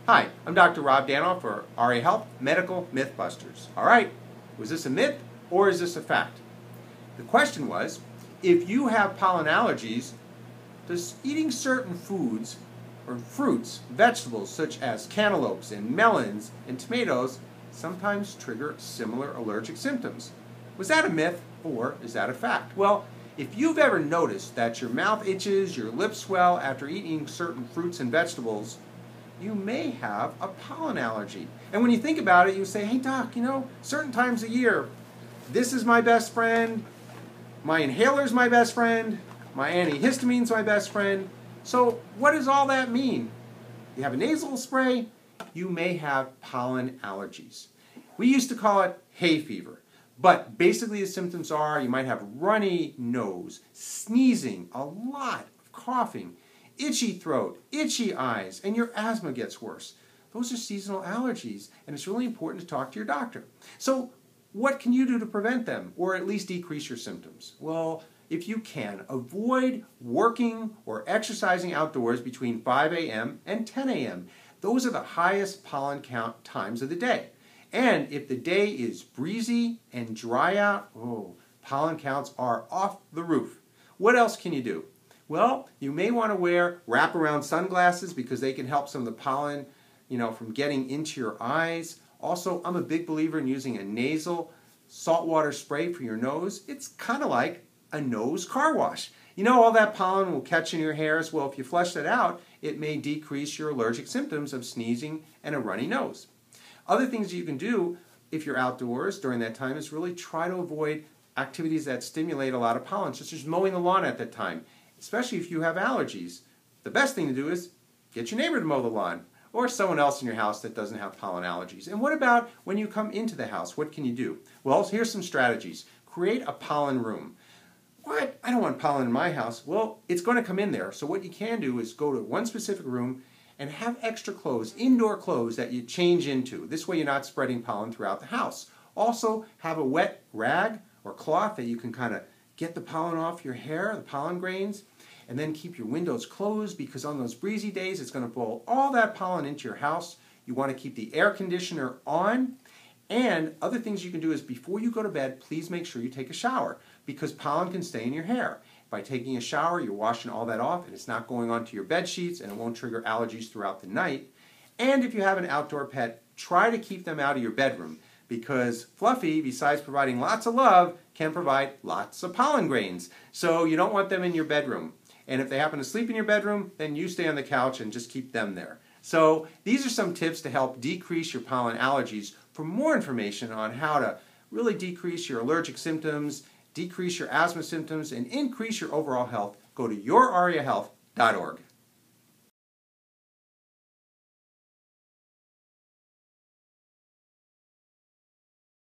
Hi, I'm Dr. Rob Danoff for RA Health Medical Mythbusters. All right, was this a myth or is this a fact? The question was, if you have pollen allergies, does eating certain foods or fruits, vegetables such as cantaloupes and melons and tomatoes sometimes trigger similar allergic symptoms? Was that a myth or is that a fact? Well, if you've ever noticed that your mouth itches, your lips swell after eating certain fruits and vegetables, you may have a pollen allergy. And when you think about it, you say, hey doc, certain times of year, this is my best friend, my inhaler's my best friend, my antihistamine's my best friend. So what does all that mean? You have a nasal spray, you may have pollen allergies. We used to call it hay fever. But basically the symptoms are you might have runny nose, sneezing, a lot of coughing, itchy throat, itchy eyes, and your asthma gets worse. Those are seasonal allergies, and it's really important to talk to your doctor. So what can you do to prevent them, or at least decrease your symptoms? Well, if you can, avoid working or exercising outdoors between 5 a.m. and 10 a.m. Those are the highest pollen count times of the day. And if the day is breezy and dry out, pollen counts are off the roof. What else can you do? Well, you may want to wear wraparound sunglasses because they can help some of the pollen, from getting into your eyes. Also, I'm a big believer in using a nasal saltwater spray for your nose. It's kind of like a nose car wash. All that pollen will catch in your hairs. Well, if you flush that out, it may decrease your allergic symptoms of sneezing and a runny nose. Other things you can do if you're outdoors during that time is really try to avoid activities that stimulate a lot of pollen, such as mowing the lawn at that time, especially if you have allergies. The best thing to do is get your neighbor to mow the lawn or someone else in your house that doesn't have pollen allergies. And what about when you come into the house? What can you do? Well, here's some strategies. Create a pollen room. What? I don't want pollen in my house. Well, it's going to come in there. So what you can do is go to one specific room and have extra clothes, indoor clothes that you change into. This way you're not spreading pollen throughout the house. Also, have a wet rag or cloth that you can kind of get the pollen off your hair, the pollen grains, and then keep your windows closed because on those breezy days it's going to blow all that pollen into your house. You want to keep the air conditioner on. And other things you can do is before you go to bed, please make sure you take a shower because pollen can stay in your hair. By taking a shower, you're washing all that off and it's not going onto your bed sheets and it won't trigger allergies throughout the night. And if you have an outdoor pet, try to keep them out of your bedroom because Fluffy, besides providing lots of love, can provide lots of pollen grains. So you don't want them in your bedroom. And if they happen to sleep in your bedroom, then you stay on the couch and just keep them there. So these are some tips to help decrease your pollen allergies. For more information on how to really decrease your allergic symptoms, decrease your asthma symptoms, and increase your overall health, go to yourariahealth.org.